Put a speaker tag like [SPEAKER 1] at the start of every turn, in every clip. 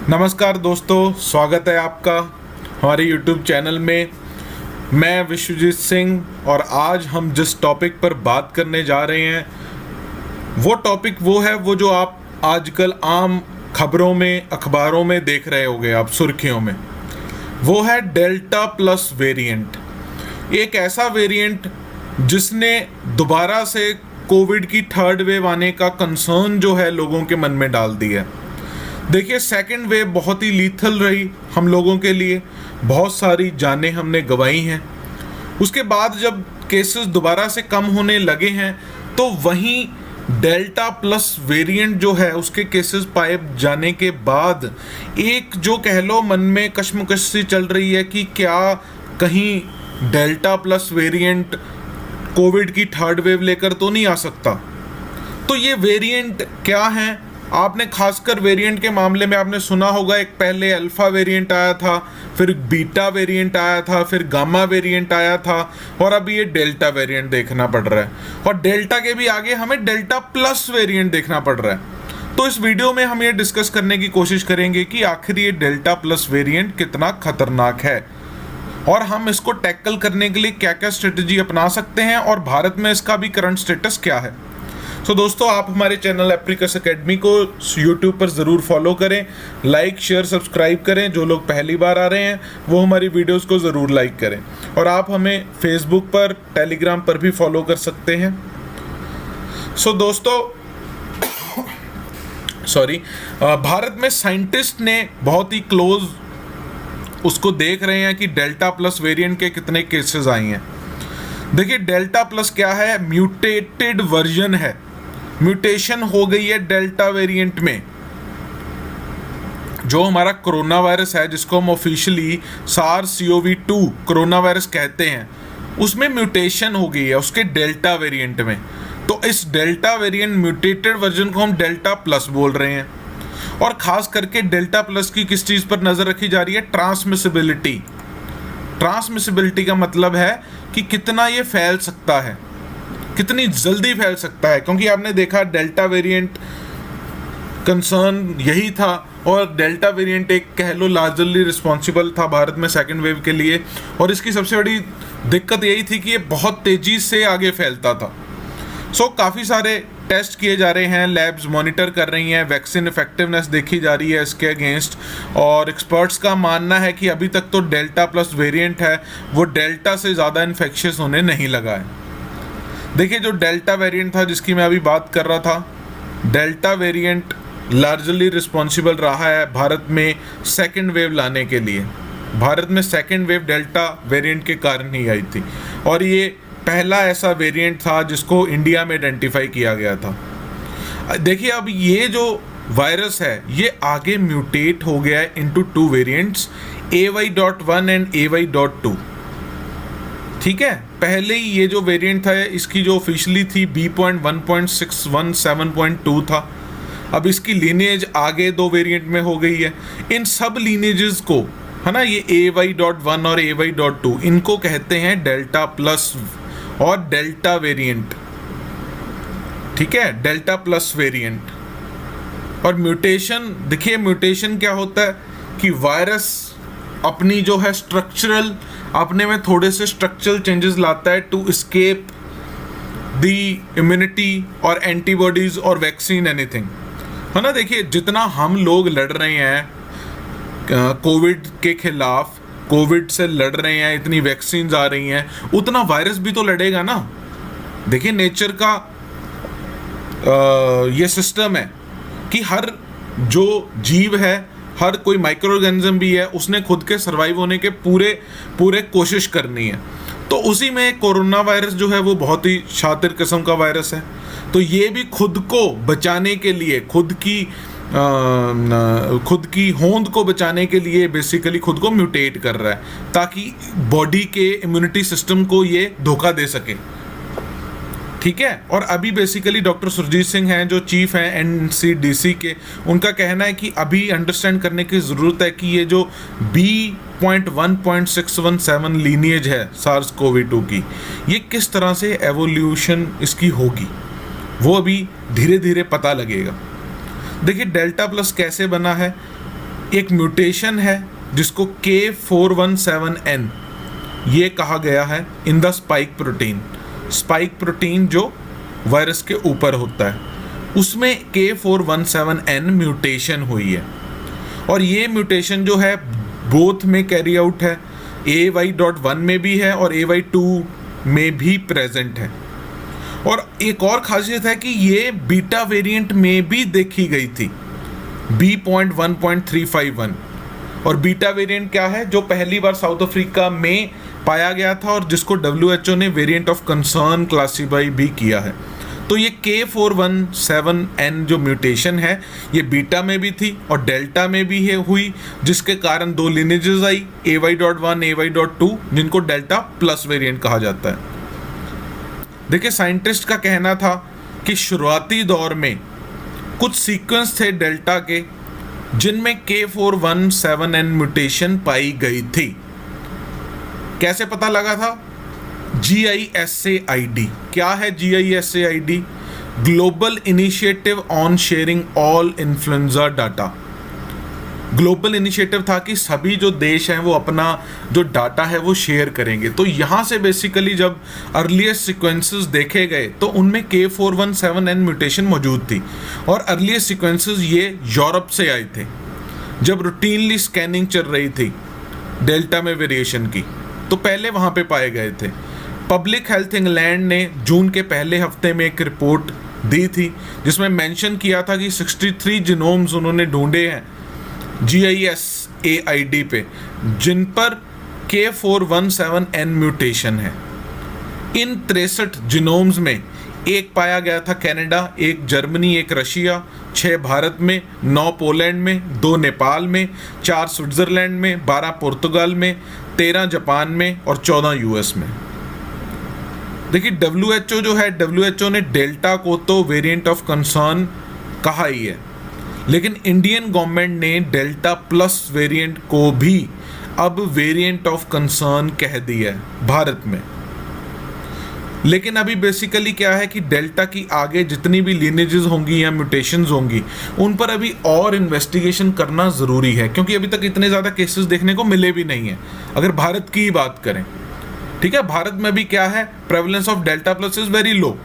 [SPEAKER 1] नमस्कार दोस्तों, स्वागत है आपका हमारे YouTube चैनल में। मैं विश्वजीत सिंह और आज हम जिस टॉपिक पर बात करने जा रहे हैं वो टॉपिक वो जो आप आजकल आम खबरों में, अखबारों में देख रहे होंगे आप सुर्खियों में। वो है डेल्टा प्लस वेरिएंट। एक ऐसा वेरिएंट जिसने दोबारा से कोविड की थर्ड वेव आने का कंसर्न जो है लोगों के मन में डाल दिया है। देखिए, सेकेंड वेव बहुत ही लीथल रही हम लोगों के लिए, बहुत सारी जानें हमने गंवाई हैं। उसके बाद जब केसेस दोबारा से कम होने लगे हैं तो वहीं डेल्टा प्लस वेरिएंट जो है उसके केसेस पाए जाने के बाद एक जो कह लो मन में कश्मकश सी चल रही है कि क्या कहीं डेल्टा प्लस वेरिएंट कोविड की थर्ड वेव लेकर तो नहीं आ सकता। तो ये वेरिएंट क्या है, आपने खासकर वेरिएंट के मामले में आपने सुना होगा, एक पहले अल्फा वेरिएंट आया था, फिर बीटा वेरिएंट आया था, फिर गामा वेरिएंट आया था और अब ये डेल्टा वेरिएंट देखना पड़ रहा है। और डेल्टा के भी आगे हमें डेल्टा प्लस वेरिएंट देखना पड़ रहा है। तो इस वीडियो में हम ये डिस्कस करने की कोशिश करेंगे कि आखिर ये डेल्टा प्लस वेरिएंट कितना खतरनाक है और हम इसको टैकल करने के लिए क्या क्या स्ट्रेटजी अपना सकते हैं और भारत में इसका भी करंट स्टेटस क्या है। तो दोस्तों, आप हमारे चैनल एप्रिकस एकेडमी को यूट्यूब पर ज़रूर फॉलो करें, लाइक शेयर सब्सक्राइब करें। जो लोग पहली बार आ रहे हैं वो हमारी वीडियोस को ज़रूर लाइक करें और आप हमें फेसबुक पर, टेलीग्राम पर भी फॉलो कर सकते हैं। दोस्तों भारत में साइंटिस्ट ने बहुत ही क्लोज उसको देख रहे हैं कि डेल्टा प्लस वेरिएंट के कितने केसेस आए हैं। देखिए, डेल्टा प्लस क्या है, म्यूटेटेड वर्जन है, म्यूटेशन हो गई है डेल्टा वेरिएंट में। जो हमारा कोरोना वायरस है जिसको हम ऑफिशियली SARS-CoV-2 कोरोना वायरस कहते हैं, उसमें म्यूटेशन हो गई है उसके डेल्टा वेरिएंट में। तो इस डेल्टा वेरिएंट म्यूटेटेड वर्जन को हम डेल्टा प्लस बोल रहे हैं। और खास करके डेल्टा प्लस की किस चीज़ पर नज़र रखी जा रही है, ट्रांसमिसिबिलिटी। ट्रांसमिसिबिलिटी का मतलब है कि कितना ये फैल सकता है, कितनी जल्दी फैल सकता है। क्योंकि आपने देखा डेल्टा वेरिएंट कंसर्न यही था और डेल्टा वेरिएंट एक कह लो लार्जली रिस्पॉन्सिबल था भारत में सेकेंड वेव के लिए। और इसकी सबसे बड़ी दिक्कत यही थी कि ये बहुत तेज़ी से आगे फैलता था। काफ़ी सारे टेस्ट किए जा रहे हैं, लैब्स मॉनिटर कर रही हैं, वैक्सीन इफेक्टिवनेस देखी जा रही है इसके अगेंस्ट। और एक्सपर्ट्स का मानना है कि अभी तक तो डेल्टा प्लस वेरिएंट है वो डेल्टा से ज़्यादा इन्फेक्शियस होने नहीं लगा है। देखिए, जो डेल्टा वेरिएंट था जिसकी मैं अभी बात कर रहा था, डेल्टा वेरिएंट लार्जली रिस्पॉन्सिबल रहा है भारत में सेकेंड वेव लाने के लिए। भारत में सेकेंड वेव डेल्टा वेरिएंट के कारण ही आई थी और ये पहला ऐसा वेरिएंट था जिसको इंडिया में आइडेंटिफाई किया गया था। देखिए, अब ये जो वायरस है ये आगे म्यूटेट हो गया है into two variants, AY.1 and AY.2। ठीक है, पहले ही ये जो वेरिएंट था इसकी जो ऑफिशियली थी B.1.617.2 था। अब इसकी लीनेज आगे दो वेरिएंट में हो गई है। इन सब लीनेजेस को है ना, ये AY.1 और AY.2 इनको कहते हैं डेल्टा प्लस और डेल्टा वेरिएंट। ठीक है, डेल्टा प्लस वेरिएंट। और म्यूटेशन, देखिए म्यूटेशन क्या होता है कि वायरस अपनी जो है स्ट्रक्चरल, अपने में थोड़े से स्ट्रक्चरल चेंजेस लाता है टू एस्केप द इम्यूनिटी और एंटीबॉडीज और वैक्सीन एनीथिंग, है ना। देखिए, जितना हम लोग लड़ रहे हैं कोविड के खिलाफ, कोविड से लड़ रहे हैं, इतनी वैक्सीन आ रही हैं, उतना वायरस भी तो लड़ेगा ना। देखिए, नेचर का ये सिस्टम है कि हर जो जीव है, हर कोई माइक्रो ऑर्गेनिज्म भी है, उसने खुद के सर्वाइव होने के पूरे कोशिश करनी है। तो उसी में कोरोना वायरस जो है वो बहुत ही शातिर किस्म का वायरस है। तो ये भी खुद को बचाने के लिए, खुद की होंद को बचाने के लिए बेसिकली खुद को म्यूटेट कर रहा है ताकि बॉडी के इम्यूनिटी सिस्टम को ये धोखा दे सके। ठीक है, और अभी बेसिकली डॉक्टर सुरजीत सिंह हैं जो चीफ हैं NCDC के, उनका कहना है कि अभी अंडरस्टैंड करने की ज़रूरत है कि ये जो B.1.617 लीनिएज है SARS-CoV-2 की, ये किस तरह से एवोल्यूशन इसकी होगी, वो अभी धीरे धीरे पता लगेगा। देखिए, डेल्टा प्लस कैसे बना है, एक म्यूटेशन है जिसको K417N ये कहा गया है in the spike protein. Spike protein जो वायरस के ऊपर होता है, उसमें K417N म्यूटेशन हुई है, और ये म्यूटेशन जो है बोथ में कैरी आउट है, AY.1 में भी है और AY.2 में भी प्रेजेंट है। और एक और खासियत है कि ये बीटा वेरिएंट में भी देखी गई थी, B.1.351। और बीटा वेरिएंट क्या है, जो पहली बार साउथ अफ्रीका में पाया गया था और जिसको WHO ने वेरिएंट ऑफ कंसर्न क्लासीफाई भी किया है। तो ये K417N जो म्यूटेशन है ये बीटा में भी थी और डेल्टा में भी है हुई, जिसके कारण दो लिनेजेस आई, AY.1, AY.2, जिनको डेल्टा प्लस वेरिएंट कहा जाता है। देखिए, साइंटिस्ट का कहना था कि शुरुआती दौर में कुछ सीक्वेंस थे डेल्टा के जिनमें K417N म्यूटेशन पाई गई थी। कैसे पता लगा था? GISAID। क्या है GISAID? Global initiative on sharing all influenza data. Global initiative था कि सभी जो देश हैं वो अपना जो डाटा है वो शेयर करेंगे। तो यहाँ से बेसिकली जब अर्लीस्ट सीक्वेंसेस देखे गए तो उनमें K417N म्यूटेशन मौजूद थी, और अर्लीस्ट सीक्वेंसेस ये यूरोप से आए थे जब रूटीनली स्कैनिंग चल रही थी डेल्टा में वेरिएशन की, तो पहले वहाँ पे पाए गए थे। पब्लिक हेल्थ इंग्लैंड ने जून के पहले हफ्ते में एक रिपोर्ट दी थी जिसमें मेंशन किया था कि 63 जीनोम्स उन्होंने ढूंढे हैं GISAID पे जिन पर K417N म्यूटेशन है। इन 63 जीनोम्स में एक पाया गया था कनाडा, एक जर्मनी, एक रशिया, 6 भारत में, 9 पोलैंड में, 2 नेपाल में, 4 स्विट्जरलैंड में, 12 पुर्तगाल में, 13 जापान में और 14 US में। देखिए, WHO जो है, WHO ने डेल्टा को तो वेरिएंट ऑफ कंसर्न कहा ही है, लेकिन इंडियन गवर्नमेंट ने डेल्टा प्लस वेरिएंट को भी अब वेरिएंट ऑफ कंसर्न कह दिया है भारत में। लेकिन अभी बेसिकली क्या है कि डेल्टा की आगे जितनी भी लिनेजेस होंगी या म्यूटेशंस होंगी उन पर अभी और इन्वेस्टिगेशन करना ज़रूरी है, क्योंकि अभी तक इतने ज़्यादा केसेस देखने को मिले भी नहीं हैं। अगर भारत की ही बात करें, ठीक है, भारत में भी क्या है, prevalence of delta plus is very low.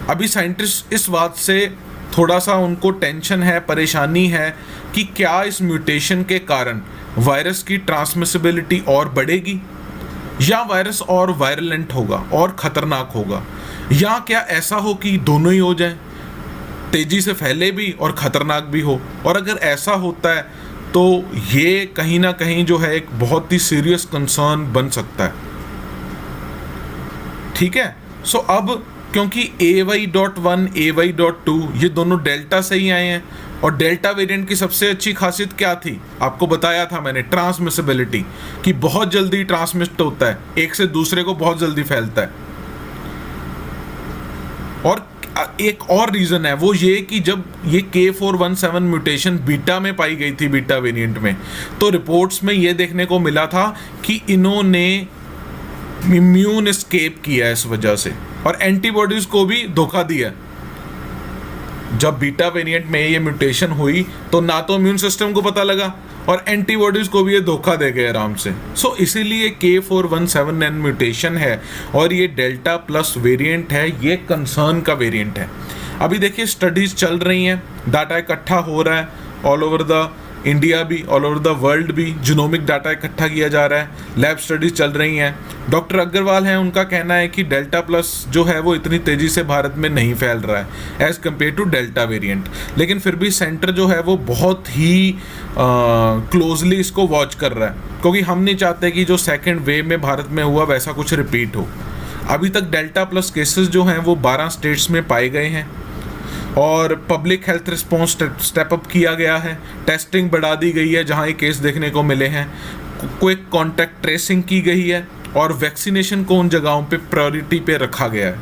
[SPEAKER 1] अभी साइंटिस्ट इस बात से थोड़ा सा उनको टेंशन है, परेशानी है कि क्या इस म्यूटेशन के कारण वायरस की ट्रांसमिसिबिलिटी और बढ़ेगी, या वायरस और वायरलेंट होगा और ख़तरनाक होगा, या क्या ऐसा हो कि दोनों ही हो जाए, तेज़ी से फैले भी और ख़तरनाक भी हो। और अगर ऐसा होता है तो ये कहीं ना कहीं जो है एक बहुत ही सीरियस कंसर्न बन सकता है। ठीक है, सो अब क्योंकि AY.1, AY.2 ये दोनों डेल्टा से ही आए हैं, और डेल्टा वेरिएंट की सबसे अच्छी खासियत क्या थी, आपको बताया था मैंने, ट्रांसमिसिबिलिटी, कि बहुत जल्दी ट्रांसमिट होता है, एक से दूसरे को बहुत जल्दी फैलता है। और एक और रीज़न है वो ये कि जब ये K417 म्यूटेशन बीटा में पाई गई थी, बीटा वेरिएंट में, तो रिपोर्ट्स में ये देखने को मिला था कि इन्होंने इम्यून एस्केप किया इस वजह से, और एंटीबॉडीज़ को भी धोखा दिया। जब बीटा वेरिएंट में ये म्यूटेशन हुई तो ना तो इम्यून सिस्टम को पता लगा और एंटीबॉडीज़ को भी ये धोखा दे गए आराम से। सो इसीलिए K417N म्यूटेशन है और ये डेल्टा प्लस वेरिएंट है, ये कंसर्न का वेरिएंट है। अभी देखिए, स्टडीज़ चल रही हैं, डाटा इकट्ठा हो रहा है ऑल ओवर द इंडिया भी, ऑल ओवर द वर्ल्ड भी, जीनोमिक डाटा इकट्ठा किया जा रहा है, लैब स्टडीज़ चल रही हैं। डॉक्टर अग्रवाल हैं, उनका कहना है कि डेल्टा प्लस जो है वो इतनी तेज़ी से भारत में नहीं फैल रहा है as compared to delta variant, लेकिन फिर भी सेंटर जो है वो बहुत ही क्लोजली इसको वॉच कर रहा है, क्योंकि हम नहीं चाहते कि जो सेकेंड वेव में भारत में हुआ वैसा कुछ रिपीट हो। अभी तक डेल्टा प्लस केसेस जो हैं वो 12 स्टेट्स में पाए गए हैं, और public health response step up किया गया है, टेस्टिंग बढ़ा दी गई है जहां ये केस देखने को मिले हैं, क्विक कॉन्टैक्ट ट्रेसिंग की गई है, और वैक्सीनेशन को उन जगहों पे प्रायोरिटी पे रखा गया है।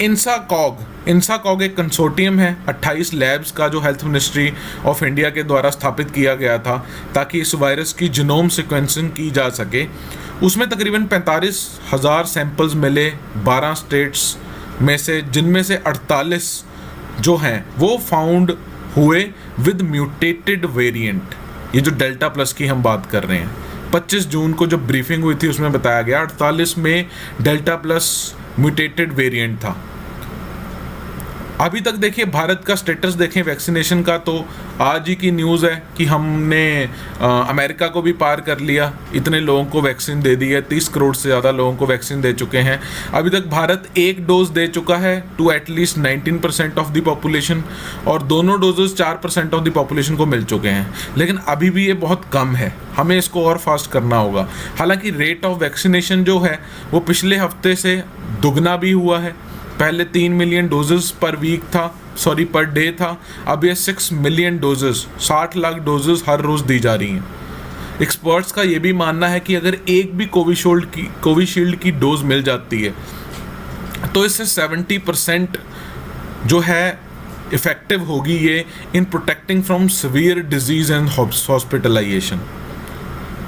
[SPEAKER 1] इंसाकॉग एक कंसोर्टियम है 28 लैब्स का, जो हेल्थ मिनिस्ट्री ऑफ इंडिया के द्वारा स्थापित किया गया था ताकि इस वायरस की जीनोम सीक्वेंसिंग की जा सके। उसमें तकरीबन 45,000 सैंपल्स मिले 12 स्टेट्स में से, जिनमें से 48 जो हैं वो फाउंड हुए विद म्यूटेटेड वेरिएंट। ये जो डेल्टा प्लस की हम बात कर रहे हैं, 25 जून को जब ब्रीफिंग हुई थी उसमें बताया गया 48 में डेल्टा प्लस म्यूटेटेड वेरिएंट था। अभी तक देखिए भारत का स्टेटस देखें वैक्सीनेशन का, तो आज ही की न्यूज़ है कि हमने अमेरिका को भी पार कर लिया, इतने लोगों को वैक्सीन दे दी है, 30 करोड़ से ज़्यादा लोगों को वैक्सीन दे चुके हैं। अभी तक भारत एक डोज दे चुका है to at least 19% of the population, और दोनों डोजेस 4% ऑफ द पॉपुलेशन को मिल चुके हैं। लेकिन अभी भी ये बहुत कम है, हमें इसको और फास्ट करना होगा। हालांकि रेट ऑफ वैक्सीनेशन जो है वो पिछले हफ्ते से दुगना भी हुआ है। पहले 3 मिलियन डोजेस पर डे था, अब ये 6 मिलियन डोजेस, 60 लाख डोजेस हर रोज़ दी जा रही हैं। एक्सपर्ट्स का ये भी मानना है कि अगर एक भी कोविशील्ड की डोज मिल जाती है तो इससे 70% जो है इफ़ेक्टिव होगी ये in protecting from severe disease and hospitalisation.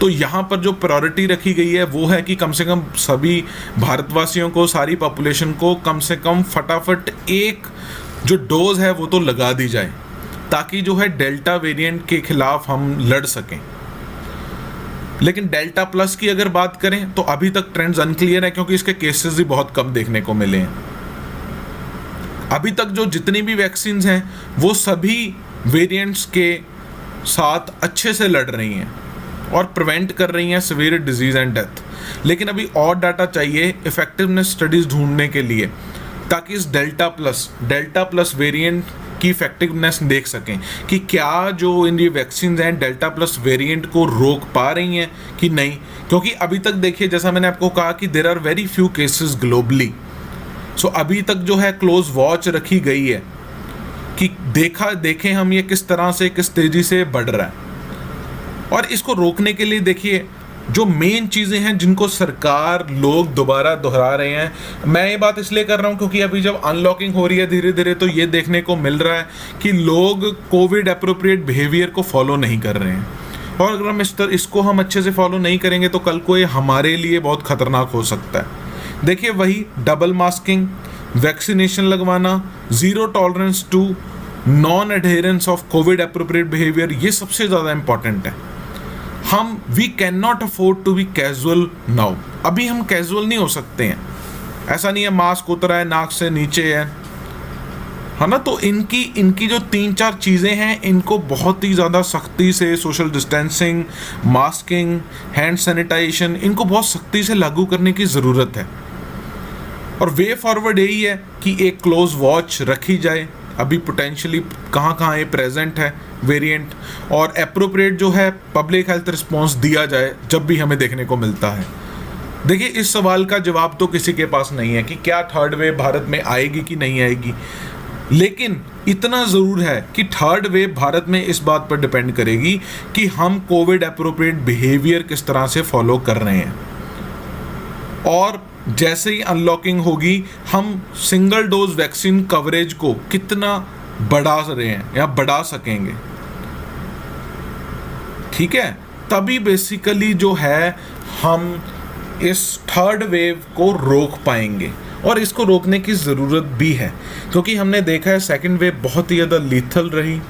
[SPEAKER 1] तो यहाँ पर जो प्रायोरिटी रखी गई है वो है कि कम से कम सभी भारतवासियों को, सारी पॉपुलेशन को कम से कम फटाफट एक जो डोज है वो तो लगा दी जाए, ताकि जो है डेल्टा वेरिएंट के खिलाफ हम लड़ सकें। लेकिन डेल्टा प्लस की अगर बात करें तो अभी तक ट्रेंड्स अनक्लियर है, क्योंकि इसके केसेस भी बहुत कम देखने को मिले हैं। अभी तक जो जितनी भी वैक्सीन हैं वो सभी वेरिएंट्स के साथ अच्छे से लड़ रही हैं और प्रिवेंट कर रही हैं सीवियर डिजीज़ एंड डेथ। लेकिन अभी और डाटा चाहिए इफेक्टिवनेस स्टडीज़ ढूंढने के लिए, ताकि इस डेल्टा प्लस वेरिएंट की इफेक्टिवनेस देख सकें कि क्या जो इन ये वैक्सीन हैं डेल्टा प्लस वेरिएंट को रोक पा रही हैं कि नहीं। क्योंकि अभी तक देखिए, जैसा मैंने आपको कहा कि there are very few cases globally. So अभी तक जो है क्लोज वॉच रखी गई है कि देखें हम ये किस तरह से, किस तेज़ी से बढ़ रहा है। और इसको रोकने के लिए देखिए जो मेन चीज़ें हैं जिनको सरकार लोग दोबारा दोहरा रहे हैं, मैं ये बात इसलिए कर रहा हूँ क्योंकि अभी जब अनलॉकिंग हो रही है धीरे धीरे, तो ये देखने को मिल रहा है कि लोग कोविड एप्रोप्रिएट बिहेवियर को फॉलो नहीं कर रहे हैं। और अगर हम इसको हम अच्छे से फॉलो नहीं करेंगे तो कल को ये हमारे लिए बहुत खतरनाक हो सकता है। देखिए वही डबल मास्किंग, वैक्सीनेशन लगवाना, zero tolerance to non adherence of covid appropriate behaviour, ये सबसे ज़्यादा इंपॉर्टेंट है। We can not afford to be casual now. अभी हम कैजुअल नहीं हो सकते हैं। ऐसा नहीं है मास्क उतरा है नाक से नीचे है ना। तो इनकी जो 3-4 चीज़ें हैं, इनको बहुत ही ज़्यादा सख्ती से, social distancing, masking, hand sanitisation, इनको बहुत सख्ती से लागू करने की ज़रूरत है। और वे फॉरवर्ड यही है कि एक क्लोज वॉच रखी जाए अभी पोटेंशियली कहाँ ये प्रेजेंट है वेरिएंट, और एप्रोप्रिएट जो है पब्लिक हेल्थ रिस्पॉन्स दिया जाए जब भी हमें देखने को मिलता है। देखिए इस सवाल का जवाब तो किसी के पास नहीं है कि क्या थर्ड वेव भारत में आएगी कि नहीं आएगी, लेकिन इतना ज़रूर है कि थर्ड वेव भारत में इस बात पर डिपेंड करेगी कि हम कोविड एप्रोप्रिएट बिहेवियर किस तरह से फॉलो कर रहे हैं। और जैसे ही अनलॉकिंग होगी, हम सिंगल डोज वैक्सीन कवरेज को कितना बढ़ा रहे हैं या बढ़ा सकेंगे, ठीक है, तभी बेसिकली जो है हम इस थर्ड वेव को रोक पाएंगे। और इसको रोकने की ज़रूरत भी है, क्योंकि हमने देखा है सेकंड वेव बहुत ही ज़्यादा लीथल रही,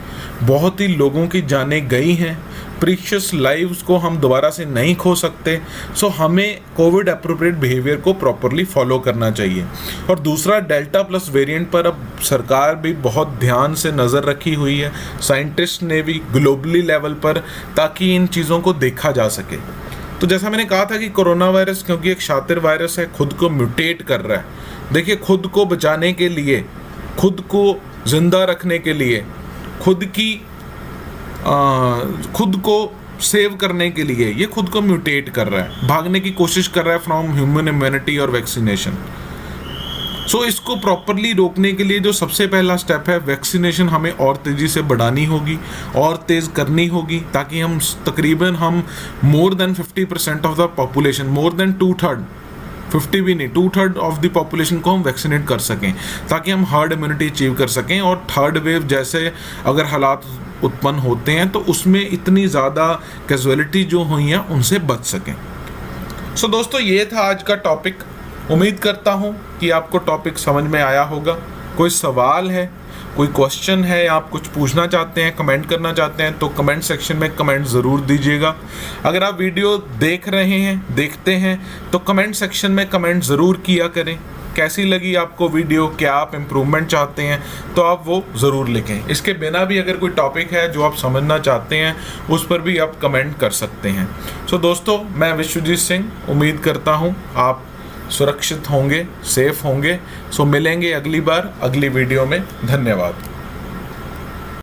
[SPEAKER 1] बहुत ही लोगों की जानें गई हैं, प्रीशियस लाइव्स को हम दोबारा से नहीं खो सकते। सो हमें कोविड एप्रोप्रिएट बिहेवियर को प्रॉपरली फॉलो करना चाहिए। और दूसरा, डेल्टा प्लस वेरिएंट पर अब सरकार भी बहुत ध्यान से नज़र रखी हुई है, साइंटिस्ट ने भी ग्लोबली लेवल पर, ताकि इन चीज़ों को देखा जा सके। तो जैसा मैंने कहा था कि कोरोना वायरस क्योंकि एक शातिर वायरस है, खुद को म्यूटेट कर रहा है। देखिए खुद को बचाने के लिए, खुद को ज़िंदा रखने के लिए, खुद को सेव करने के लिए ये खुद को म्यूटेट कर रहा है, भागने की कोशिश कर रहा है फ्रॉम ह्यूमन इम्यूनिटी और वैक्सीनेशन। सो इसको प्रॉपरली रोकने के लिए जो सबसे पहला स्टेप है, वैक्सीनेशन हमें और तेज़ी से बढ़ानी होगी और तेज़ करनी होगी, ताकि हम तकरीबन more than 50% of the population, more than 2/3, 50 भी नहीं, 2/3 ऑफ द पॉपुलेशन को हम वैक्सीनेट कर सकें, ताकि हम हर्ड इम्यूनिटी अचीव कर सकें। और थर्ड वेव जैसे अगर हालात उत्पन्न होते हैं तो उसमें इतनी ज़्यादा कैजुअलिटी जो हुई हैं उनसे बच सकें। सो दोस्तों, ये था आज का टॉपिक। उम्मीद करता हूँ कि आपको टॉपिक समझ में आया होगा। कोई सवाल है कोई क्वेश्चन है या आप कुछ पूछना चाहते हैं, कमेंट करना चाहते हैं, तो कमेंट सेक्शन में कमेंट ज़रूर दीजिएगा। अगर आप वीडियो देखते हैं तो कमेंट सेक्शन में कमेंट ज़रूर किया करें। कैसी लगी आपको वीडियो, क्या आप इम्प्रूवमेंट चाहते हैं, तो आप वो ज़रूर लिखें। इसके बिना भी अगर कोई टॉपिक है जो आप समझना चाहते हैं, उस पर भी आप कमेंट कर सकते हैं। सो दोस्तों, मैं विश्वजीत सिंह उम्मीद करता हूँ आप सुरक्षित होंगे, सेफ होंगे। सो मिलेंगे अगली बार अगली वीडियो में। धन्यवाद।